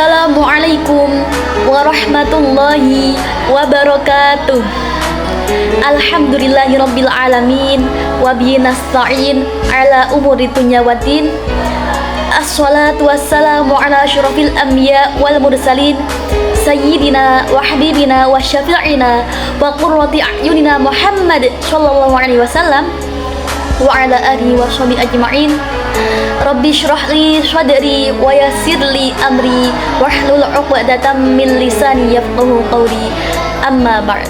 Assalamualaikum warahmatullahi wabarakatuh. Alhamdulillahirabbil alamin wa bihi nasta'in ala umuri dunya waddin. Assalatu wassalamu ala asyrafil anbiya wal mursalin sayyidina wa habibina wa syafi'ina wa qurrati a'yunina Muhammad sallallahu alaihi wasallam wa ala alihi wa sahbihi ajma'in. Rabbi shrah li sadri wa yassir li amri wahlul 'uqdatam min lisani yafqahu qawli. Amma ba'd.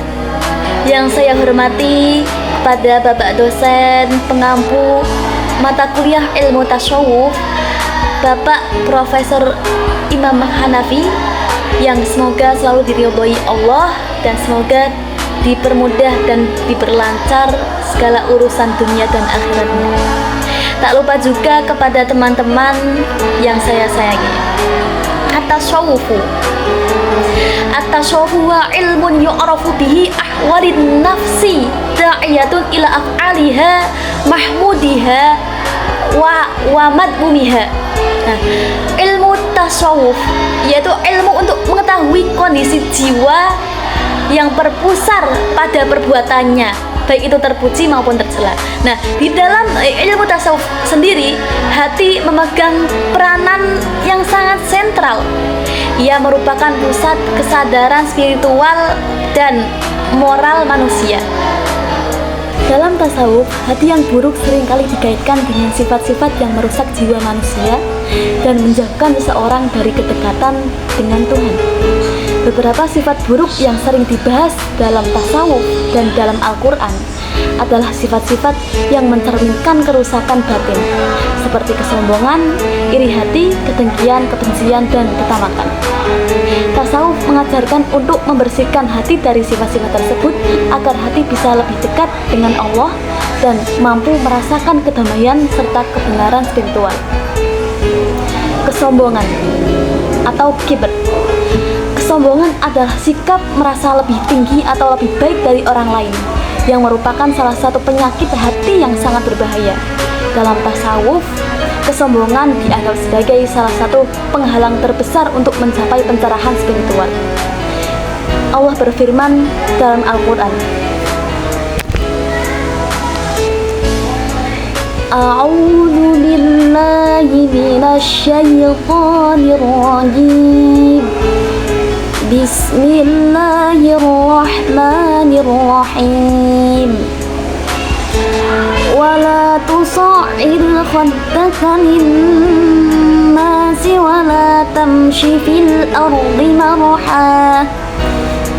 Yang saya hormati kepada Bapak dosen pengampu mata kuliah ilmu tasawuf, Bapak Profesor Imam Hanafi, yang semoga selalu diridhoi Allah dan semoga dipermudah dan diperlancar segala urusan dunia dan akhiratnya. Tak lupa juga kepada teman-teman yang saya sayangi. At-tasawufu wa ilmun yu'rafu bihi ahwalin nafsi da'iyatun ila af'aliha mahmudiha wa madmumiha. Nah, ilmu tasawuf yaitu ilmu untuk mengetahui kondisi jiwa yang berpusar pada perbuatannya, baik itu terpuji maupun tercela. Nah, di dalam ilmu tasawuf sendiri, hati memegang peranan yang sangat sentral. Ia merupakan pusat kesadaran spiritual dan moral manusia. Dalam tasawuf, hati yang buruk seringkali dikaitkan dengan sifat-sifat yang merusak jiwa manusia dan menjauhkan seseorang dari kedekatan dengan Tuhan. Beberapa sifat buruk yang sering dibahas dalam tasawuf dan dalam Al-Quran adalah sifat-sifat yang mencerminkan kerusakan batin, seperti kesombongan, iri hati, kedengkian, kebencian, dan ketamakan. Tasawuf mengajarkan untuk membersihkan hati dari sifat-sifat tersebut agar hati bisa lebih dekat dengan Allah dan mampu merasakan kedamaian serta kebenaran spiritual. Kesombongan atau kibr. Kesombongan adalah sikap merasa lebih tinggi atau lebih baik dari orang lain, yang merupakan salah satu penyakit hati yang sangat berbahaya. Dalam tasawuf, kesombongan dianggap sebagai salah satu penghalang terbesar untuk mencapai pencerahan spiritual. Allah berfirman dalam Al-Quran, A'udzu billahi minasyaitonir rajim. Bismillahirrahmanirrahim. Wala tusa'ir khaddaka lin-nasi wala tamshi fil ardi marha.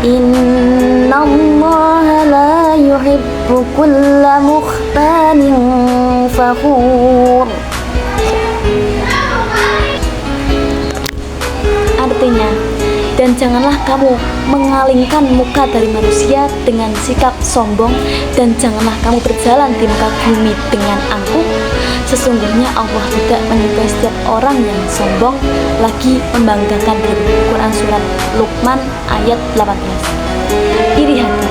Innallaha la yuhibbu kulla mukhtalin fakhur. Artinya, dan janganlah kamu mengalingkan muka dari manusia dengan sikap sombong, dan janganlah kamu berjalan di muka bumi dengan angkuh. Sesungguhnya Allah tidak menyukai setiap orang yang sombong lagi membanggakan diri. Quran Surat Luqman ayat 18. Iri hati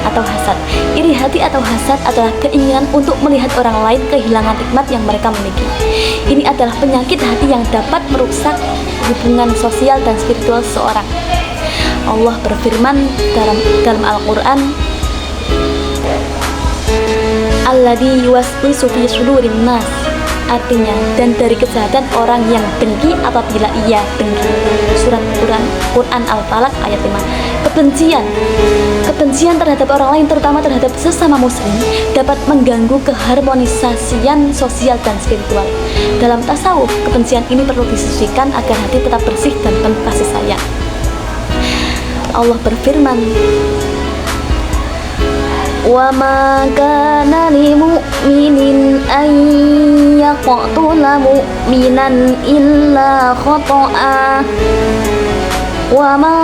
atau hasad. Iri hati atau hasad adalah keinginan untuk melihat orang lain kehilangan nikmat yang mereka miliki. Ini adalah penyakit hati yang dapat merusak hubungan sosial dan spiritual seseorang. Allah berfirman dalam Al-Quran, Alladzi yuwaswisu fi sudurin nas. Artinya, dan dari kejahatan orang yang dengki apabila ia dengki. Surat Quran Al-Falaq ayat 5. Kebencian terhadap orang lain, terutama terhadap sesama muslim, dapat mengganggu keharmonisasian sosial dan spiritual. Dalam tasawuf, kebencian ini perlu disesuaikan agar hati tetap bersih dan penuh kasih sayang. Allah berfirman, wa ma kana lil mu'minin an yaqtula mu'minan illa khata'a wa ma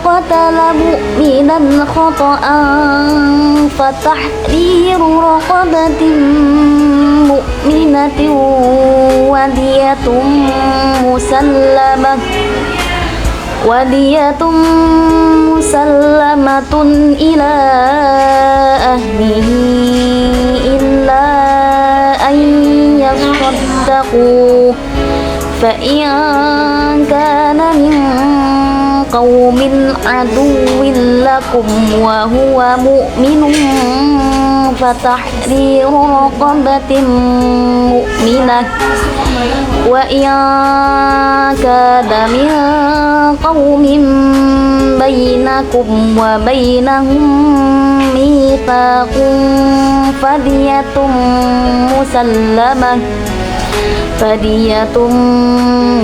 qatala mu'minan khata'an fatahriru raqabatin mu'minatin wadiyatun musallamatun ila ahlihi illa an yasaddaqu فإن كان من قوم عدو لكم وهو مؤمن فتحرير رقبة مؤمنة وإن كان من قوم بينكم وبينهم ميثاق فدية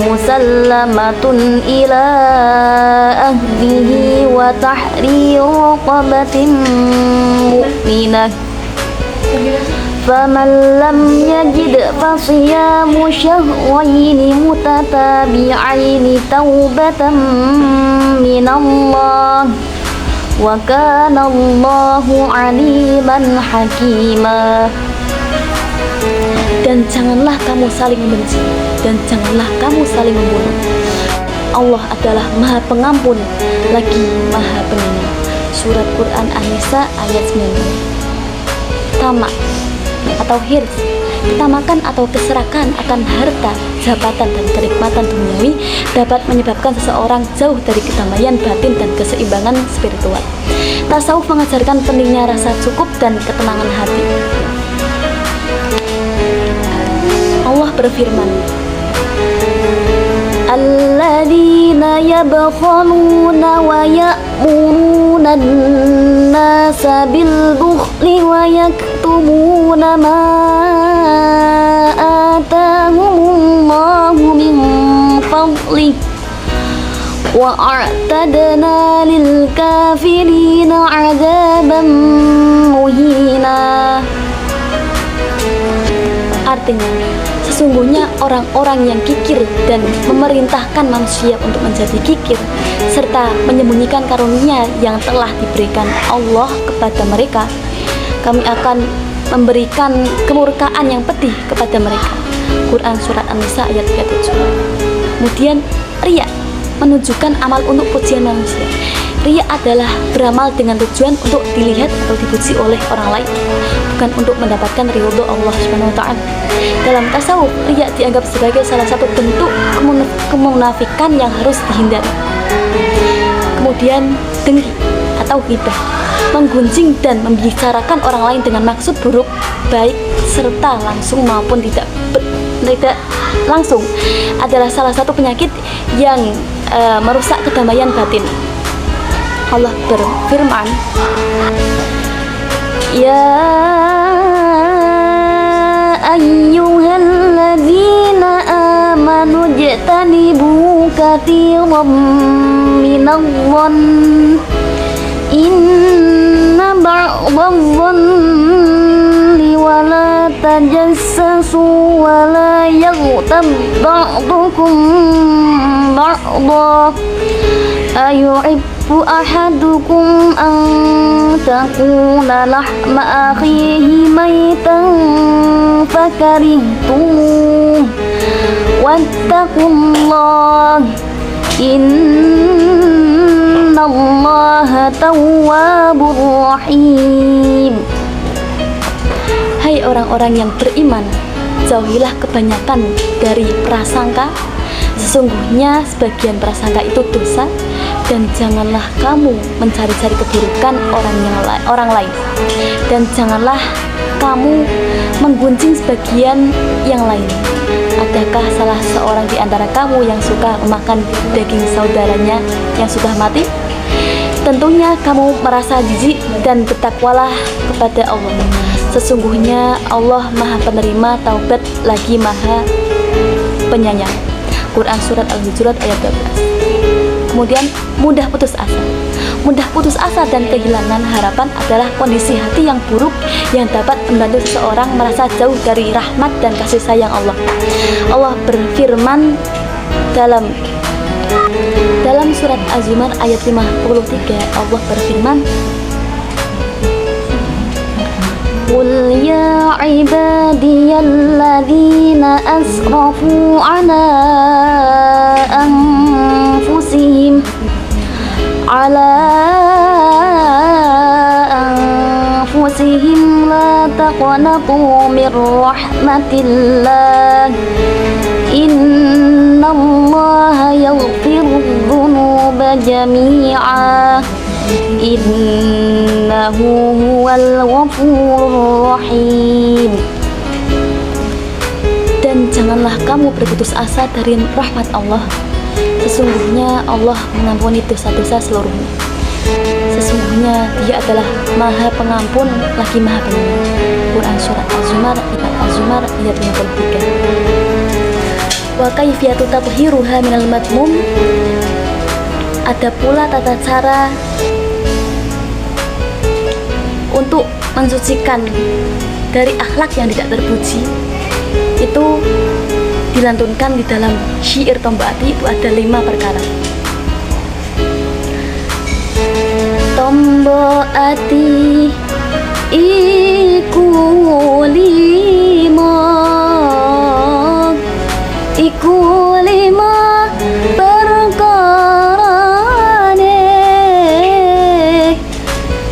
مسلمة إلى أهله وتحرير رقبة مؤمنة فمن لم يجد فصيام شهرين متتابعين توبة من الله وكان الله عليما حكيما. Dan janganlah kamu saling membenci, dan janganlah kamu saling membunuh. Allah adalah Maha Pengampun lagi Maha Penyayang. Surat Quran An-Nisa ayat 9. Tamak atau hirs, ketamakan atau keserakan akan harta, jabatan dan kenikmatan duniawi dapat menyebabkan seseorang jauh dari kedamaian batin dan keseimbangan spiritual. Tasawuf mengajarkan pentingnya rasa cukup dan ketenangan hati. Allah berfirman, alladzina yabkhaluna wa ya'muruna an-nasa bil bukhli wa yaktumuna ma atahumullahu min fadli wa a'tadna lil kafirina 'adzaban muhina. Artinya, sesungguhnya orang-orang yang kikir dan memerintahkan manusia untuk menjadi kikir serta menyembunyikan karunia yang telah diberikan Allah kepada mereka, kami akan memberikan kemurkaan yang pedih kepada mereka. Quran Surat An-Nisa ayat 37. Kemudian riya menunjukkan amal untuk pujian manusia. Riya adalah beramal dengan tujuan untuk dilihat atau dipuji oleh orang lain, bukan untuk mendapatkan ridho Allah Subhanahu wa taala. Dalam tasawuf, riya dianggap sebagai salah satu bentuk kemunafikan yang harus dihindari. Kemudian dengki atau ghibah, menggunjing dan membicarakan orang lain dengan maksud buruk, baik serta langsung maupun tidak langsung, adalah salah satu penyakit yang merusak kedamaian batin. Allah berfirman, ya ayyuhalladzina amanu jtanibu katsiran minadh-dhanni inna ba'dadh-dhanni wa la tajassasu wa la yaghtab ba'dukum ba'dha ayuhibbu ahadukum an takuna lahma akhihi maitan fakarihtumuh wattaqullah innallaha tawwabur rahim. Hai orang-orang yang beriman, jauhilah kebanyakan dari prasangka. Sesungguhnya sebagian prasangka itu dosa, dan janganlah kamu mencari-cari keburukan orang lain, dan janganlah kamu menggunjing sebagian yang lain. Adakah salah seorang di antara kamu yang suka memakan daging saudaranya yang sudah mati? Tentunya kamu merasa jijik dan bertakwalah kepada Allah. Sesungguhnya Allah Maha Penerima Taubat lagi Maha Penyayang. Quran Surat Al-Hujurat ayat 12. Kemudian mudah putus asa. Mudah putus asa dan kehilangan harapan adalah kondisi hati yang buruk yang dapat membantu seseorang merasa jauh dari rahmat dan kasih sayang Allah. Allah berfirman dalam surat Az-Zumar ayat 53. Allah berfirman, Qul ya ibadiyalladzina asrafu ala anfusihim la taqnatu min rahmatillah innallaha yaghfirudz dzunuba jami'a innahu huwal ghafurur rahim. Dan janganlah kamu berputus asa dari rahmat Allah. Sesungguhnya Allah mengampuni dosa-dosa seluruhnya. Sesungguhnya Dia adalah Maha Pengampun lagi Maha Penyayang. Quran Surat Az-Zumar ayat 53. Wa kaifiyatu tathiruha minal madmum. Ada pula tata cara untuk mensucikan dari akhlak yang tidak terpuji. Itu dilantunkan di dalam syair Tombo Ati. Itu ada 5 perkara. Tombo ati iku lima perkarane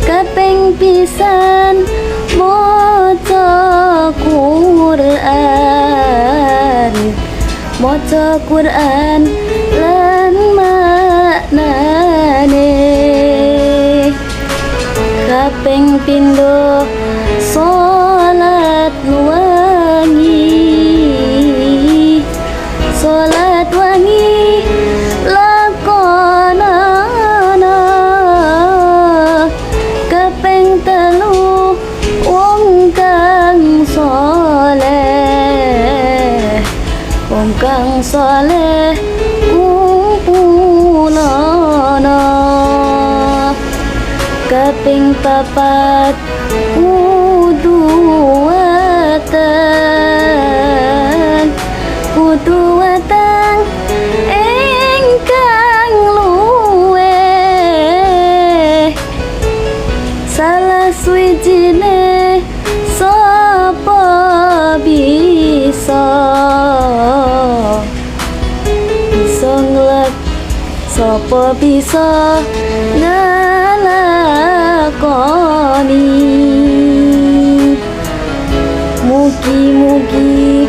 kaping pisan maca Quran lan maknane. Kaping pindho salat wangi lakonana. Kaping telu wong kang saleh kumpulana. Kaping papat kuduwatan ingkang luweh salah suwijine sapa bisa sapa bisa ngalakoni. Mugi-mugi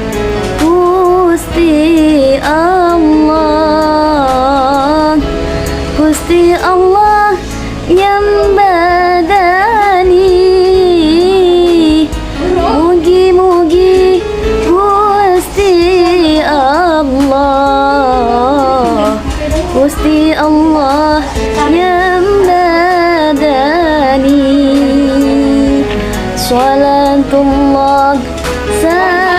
Gusti Allah nyembadani. Mugi-mugi Gusti Allah nyembadani. Salatullah salamullah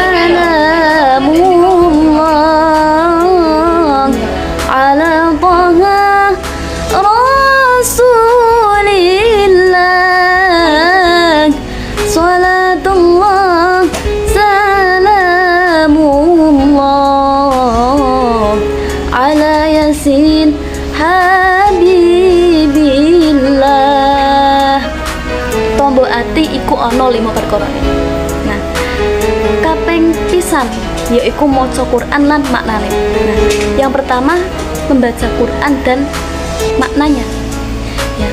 ala Taha Rasulillah. Salatullah salamullah ala Yasin Habibillah. Tombo ati iku ana 5 perkara. Nah, kaping pisan yaiku maca Quran lan maknane. Nah, yang pertama membaca Quran dan maknanya. Ya.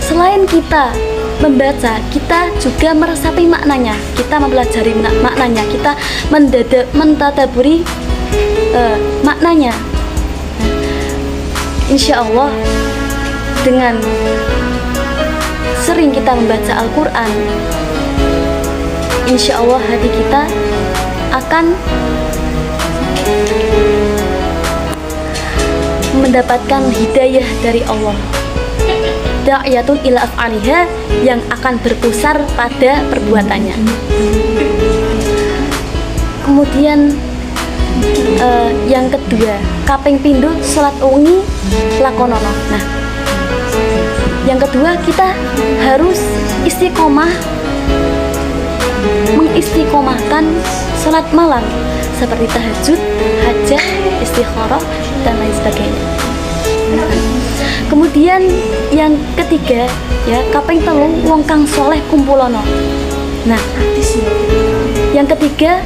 Selain kita membaca, kita juga meresapi maknanya. Kita mempelajari maknanya, kita mentadaburi maknanya. Insya Allah dengan sering kita membaca Al-Quran, insya Allah hati kita akan mendapatkan hidayah dari Allah. Da'iyatun ila af'aliha, yang akan berpusar pada perbuatannya. Kemudian yang kedua, kaping pindho salat wengi lakonono. Nah, yang kedua kita harus istiqomah, mengistiqomahkan salat malam seperti tahajud, hajat, istikharah dan lain sebagainya. Kemudian yang ketiga, ya, kaping telu wong kang soleh kumpulono. Nah, yang ketiga,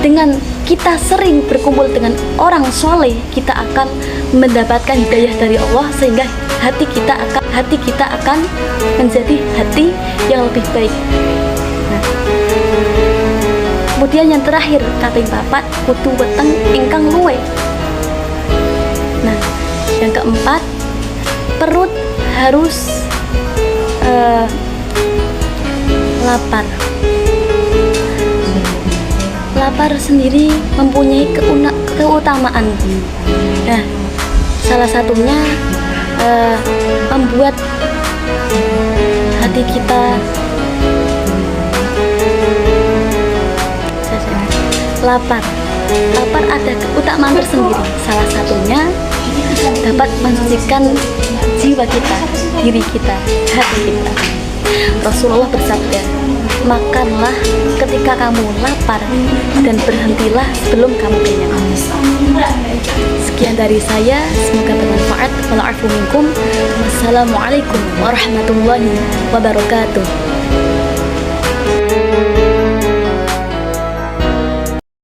dengan kita sering berkumpul dengan orang soleh, kita akan mendapatkan hidayah dari Allah, sehingga hati kita akan menjadi hati yang lebih baik. Nah, kemudian yang terakhir, kaping papat kudu weteng ingkang luwe. Yang keempat, perut harus lapar. Lapar sendiri mempunyai keutamaan. Nah, salah satunya membuat hati kita lapar. Lapar ada keutamaan tersendiri. Salah satunya dapat mensucikan jiwa kita, diri kita, hati kita. Rasulullah bersabda, makanlah ketika kamu lapar dan berhentilah sebelum kamu kenyang. Sekian dari saya, semoga bermanfaat. Wassalamualaikum warahmatullahi wabarakatuh.